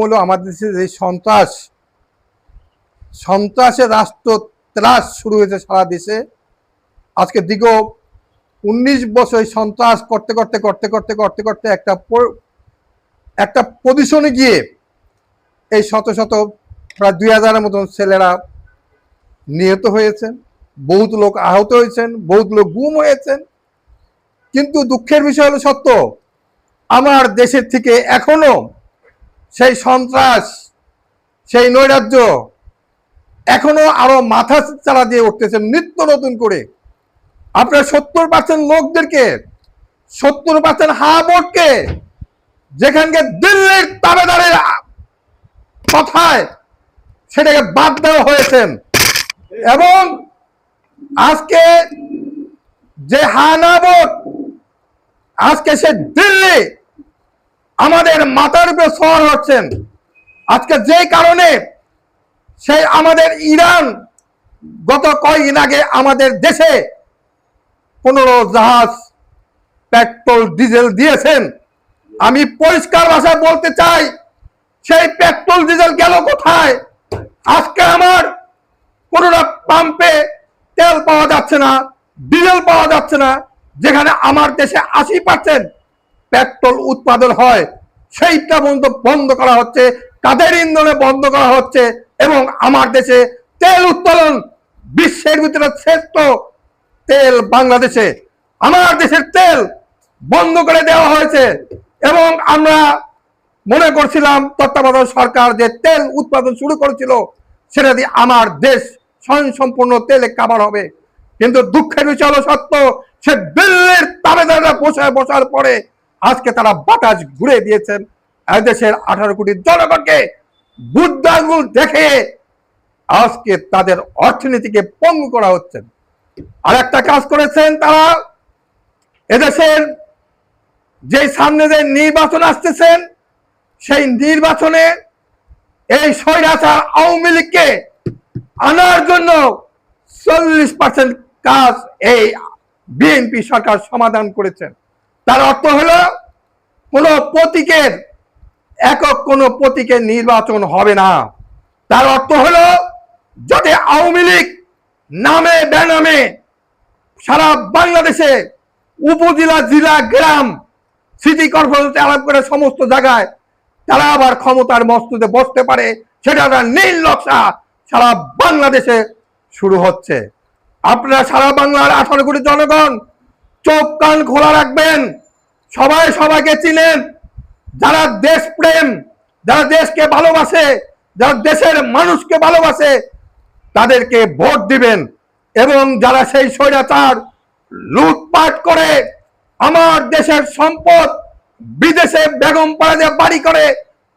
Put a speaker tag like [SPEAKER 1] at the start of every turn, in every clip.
[SPEAKER 1] হলো আমাদের দেশে যে সন্ত্রাসের রাষ্ট্র ত্রাস শুরু হয়েছে সারা দেশে। আজকে দীর্ঘ 19 বছর সন্ত্রাস করতে করতে করতে করতে করতে করতে একটা পজিশনে গিয়ে এই শত শত প্রায় 2000-এর মতন ছেলেরা নিহত হয়েছেন, বহুত লোক আহত হয়েছেন, বহুত লোক গুম হয়েছেন। কিন্তু দুঃখের বিষয় হলো সত্য, আমার দেশের থেকে এখনো সেই সন্ত্রাস, সেই নৈরাজ্য এখনো আরো মাথা চালা দিয়ে উঠতেছেন নিত্য নতুন করে। আপনার 70% লোকদেরকে, 70% হাবটকে যেখানকে দিল্লির তাবেদারের কথায় সেটাকে বাদ দেওয়া হয়েছেন। এবং আজকে যে হানাবট, আজকে সে দিল্লি আমাদের মাথার উপরে সওয়ার হচ্ছেন। আজকে যে কারণে সেই আমাদের ইরান গত কয়েকদিন আগে আমাদের দেশে 15 জাহাজ পেট্রোল ডিজেল দিয়েছেন। আমি পরিষ্কার ভাষায় বলতে চাই, সেই পেট্রোল ডিজেল গেল কোথায়? আজকে আমার কোনোটা পাম্পে তেল পাওয়া যাচ্ছে না, ডিজেল পাওয়া যাচ্ছে না। যেখানে আমার দেশে 80% পেট্রোল উৎপাদন হয়, সেইটা বন্ধ করা হচ্ছে, কাদের ইন্ধনে বন্ধ করা হচ্ছে। এবং আমার দেশে তেল উৎপাদন বিশ্বের ভিতরে শ্রেষ্ঠ তেল বাংলাদেশে। আমার দেশের তেল বন্ধ করে দেওয়া হয়েছে। এবং আমরা মনে করছিলাম তত্ত্বাবধায়ক সরকার যে তেল উৎপাদন শুরু করেছিল সেটা দিয়ে আমার দেশ স্বয়ংসম্পূর্ণ তেলে কাভার হবে। কিন্তু দুঃখের বিষয় হলো সত্য, সে দিল্লির তাবেদাররা বসার পরে আজকে তারা বাতাস ঘুরে দিয়েছেন দেশের 18 কোটি জনগণকে বুদ্ধাঙ্গুল দেখে আজকে তাদের অর্থনীতিকে পঙ্গু করা হচ্ছে। আর একটা কাজ করেছেন তারা, এদেশের যে সামনে যে নির্বাচন আসতেছেন সেই নির্বাচনে এই স্বৈরাচার আওয়ামী লীগকে আনার জন্য 40% কাজ এই বিএনপি সরকার সমাধান করেছেন। তার অর্থ হলো কোনো প্রতীকের, একক কোনো প্রতীকের নির্বাচন হবে না। তার অর্থ হলো যাতে আওয়ামী লীগ নামে বেনামে সারা বাংলাদেশে উপজেলা, জেলা, গ্রাম, সিটি কর্পোরেশন আলাপ করে সমস্ত জায়গায় তারা আবার ক্ষমতার মস্তদে বসতে পারে, সেটা নীল নকশা সারা বাংলাদেশে শুরু হচ্ছে। আপনারা সারা বাংলার 18 কোটি জনগণ চোখ কান খোলা রাখবেন। সবাই সবাইকে চিনেন। যারা দেশপ্রেম, যারা দেশকে ভালোবাসে, যারা দেশের মানুষকে ভালোবাসে তাদেরকে ভোট দিবেন। এবং যারা সেই স্বৈরাচার লুটপাট করে আমার দেশের সম্পদ বিদেশে বেগম পাড়া বাড়ি করে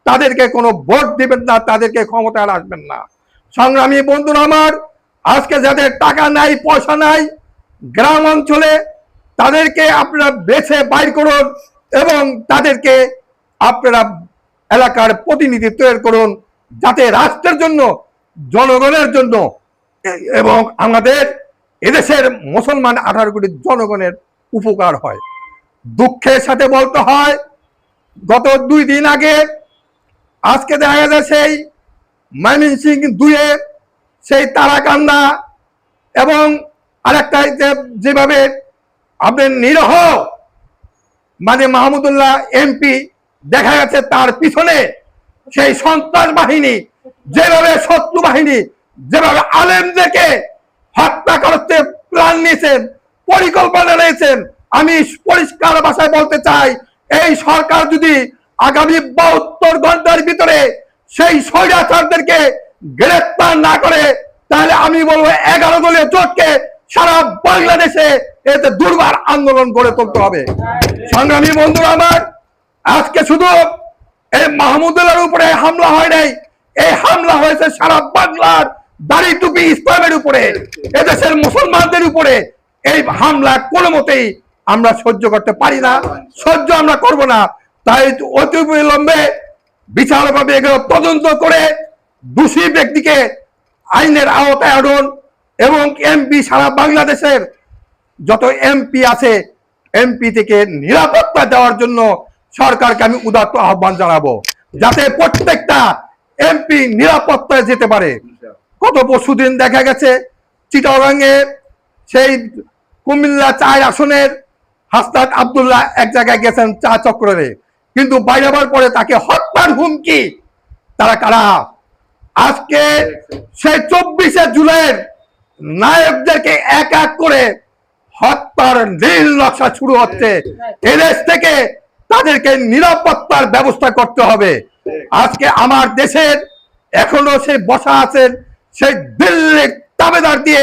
[SPEAKER 1] তাদেরকে কোনো ভোট দিবেন না, তাদেরকে ক্ষমতায় আসবেন না। সংগ্রামী বন্ধুরা আমার, আজকে যাদের টাকা নাই, পয়সা নাই, গ্রাম অঞ্চলে তাদেরকে আপনারা বেছে বাইর করুন এবং তাদেরকে আপনারা এলাকার প্রতিনিধি তৈরি করুন, যাতে রাষ্ট্রের জন্য, জনগণের জন্য এবং আমাদের এদেশের মুসলমান 18 কোটি জনগণের উপকার হয়। দুঃখের সাথে বলতে হয়, গত 2 দিন আগে আজকে দেখা যায় সেই ময়মনসিংহ 2-এ সেই তারাকান্দা এবং আরেকটা যেভাবে আপনার নিরহ মানে মাহমুদুল্লাহ এমপি দেখা গেছে তার পিছনে সেই সন্ত্রাস বাহিনী যেভাবে, শত্রু বাহিনী যেভাবে আলেমদেরকে হত্যা করতে প্ল্যান নিয়েছেন, পরিকল্পনা নিয়েছেন। আমি পরিষ্কার ভাষায় বলতে চাই, এই সরকার যদি আগামী 72 ঘন্টার ভিতরে সেই স্বৈরাচারদেরকে গ্রেফতার না করে তাহলে আমি বলবো 11 দলীয় জোটকে সারা বাংলাদেশে এতে দুর্বার আন্দোলন গড়ে তুলতে হবে। সংগ্রামী বন্ধুরা আমার, আজকে শুধু এই মাহমুদুল্লাহর উপরে হামলা হয় নাই, এই হামলা হয়েছে সারা বাংলার দাড়ি টুপি ইসলামের উপরে, এদেশের মুসলমানদের উপরে। এই হামলা কোনো মতেই আমরা সহ্য করতে পারি না, সহ্য আমরা করব না। তাই অতি বিলম্বে বিচারভাবে এগুলো তদন্ত করে দোষী ব্যক্তিকে আইনের আওতায় আনুন এবং এমপি, সারা বাংলাদেশের যত এমপি আছে এমপি থেকে নিরাপত্তা দেওয়ার জন্য সরকারকে আমি উদাত্ত আহ্বান জানাবো। যাতে প্রত্যেকটা এমপি নিরাপত্তায় যেতে পারে। গত পরশুদিন দেখা গেছে চিটাগাংয়ে সেই কুমিল্লা 4 আসনের হাসনাত আব্দুল্লাহ এক জায়গায় গেছেন চা চক্রে, কিন্তু বাইরে আবার পরে তাকে হত্যার হুমকি। তারা কারা? আজকে সেই 24শে জুলাইয়ের নায়কদেরকে এক এক করে হত্যার নীল নকশা শুরু হচ্ছে। এদেশ থেকে তাদেরকে নিরাপত্তার ব্যবস্থা করতে হবে। আজকে আমার দেশের এখনো সে বসা আছেন সেই দিল্লির তাবেদার দিয়ে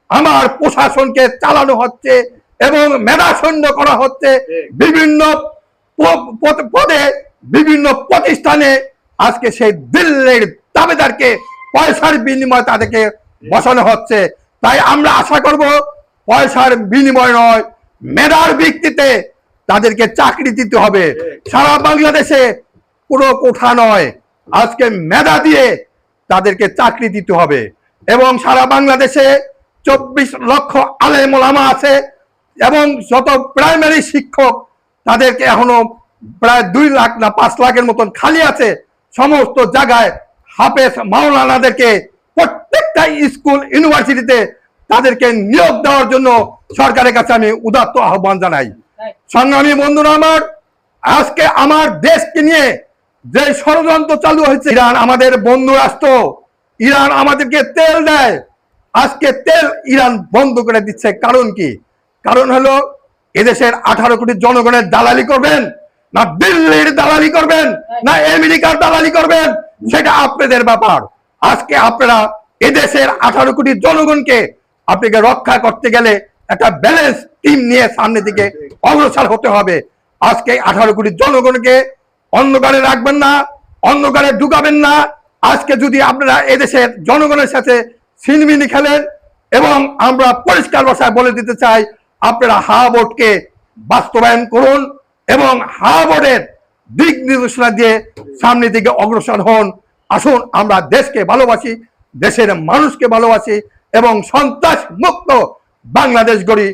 [SPEAKER 1] আমার প্রশাসনকে চালানো হচ্ছে এবং মেধাশূন্য করা হচ্ছে। বিভিন্ন পদে বিভিন্ন প্রতিষ্ঠানে আজকে সেই দিল্লির দাবিদারকে পয়সার বিনিময়ে তাদেরকে বসানো হচ্ছে। তাই আমরা আশা করব পয়সার বিনিময় নয়, মেধার ভিত্তিতে তাদেরকে চাকরি দিতে হবে। সারা বাংলাদেশে কোনো কোঠা নয়, আজকে মেধা দিয়ে তাদেরকে চাকরি দিতে হবে। এবং সারা বাংলাদেশে 24 লক্ষ আলেম ওলামা আছে এবং যত প্রাইমারি শিক্ষক তাদেরকে এখনো প্রায় 2 লাখ না 5 লাখের মতন খালি আছে। সমস্ত জায়গায় হাফেজ মাওলানাদেরকে প্রত্যেকটা স্কুল ইউনিভার্সিটিতে তাদেরকে নিয়োগ দেওয়ার জন্য সরকারের কাছে আমি উদাত্ত আহ্বান জানাই। সংগ্রামী বন্ধুরা আমার, আজকে আমার দেশকে নিয়ে যে ষড়যন্ত্র চালু হয়েছে, ইরান আমাদের বন্ধু রাষ্ট্র, ইরান আমাদেরকে তেল দেয়। আজকে তেল ইরান বন্ধ করে দিচ্ছে, কারণ কি? কারণ হলো এদেশের 18 কোটি জনগণের দালালি করবেন, না দিল্লির দালালি করবেন, না আমেরিকার দালালি করবেন, সেটা আপনাদের ব্যাপার। আজকে আপনারা এদেশের 18 কোটি জনগণকে আপনাকে রক্ষা করতে গেলে একটা ব্যালেন্স টিম নিয়ে সামনের দিকে অগ্রসর হতে হবে। আজকে 18 কোটি জনগণকে অন্ধকারে রাখবেন না, অন্ধকারে ঢুকাবেন না। আজকে যদি আপনারা এদেশের জনগণের সাথে ছিনিমিনি খেলেন, এবং আমরা পরিষ্কার ভাষায় বলে দিতে চাই, আপনারা হা ভোটকে বাস্তবায়ন করুন এবং হা ভোটের দিক নির্দেশনা দিয়ে সামনের দিকে অগ্রসর হন। আসুন আমরা দেশকে ভালোবাসি, দেশের মানুষকে ভালোবাসি এবং সন্ত্রাস মুক্ত বাংলাদেশ গড়ি।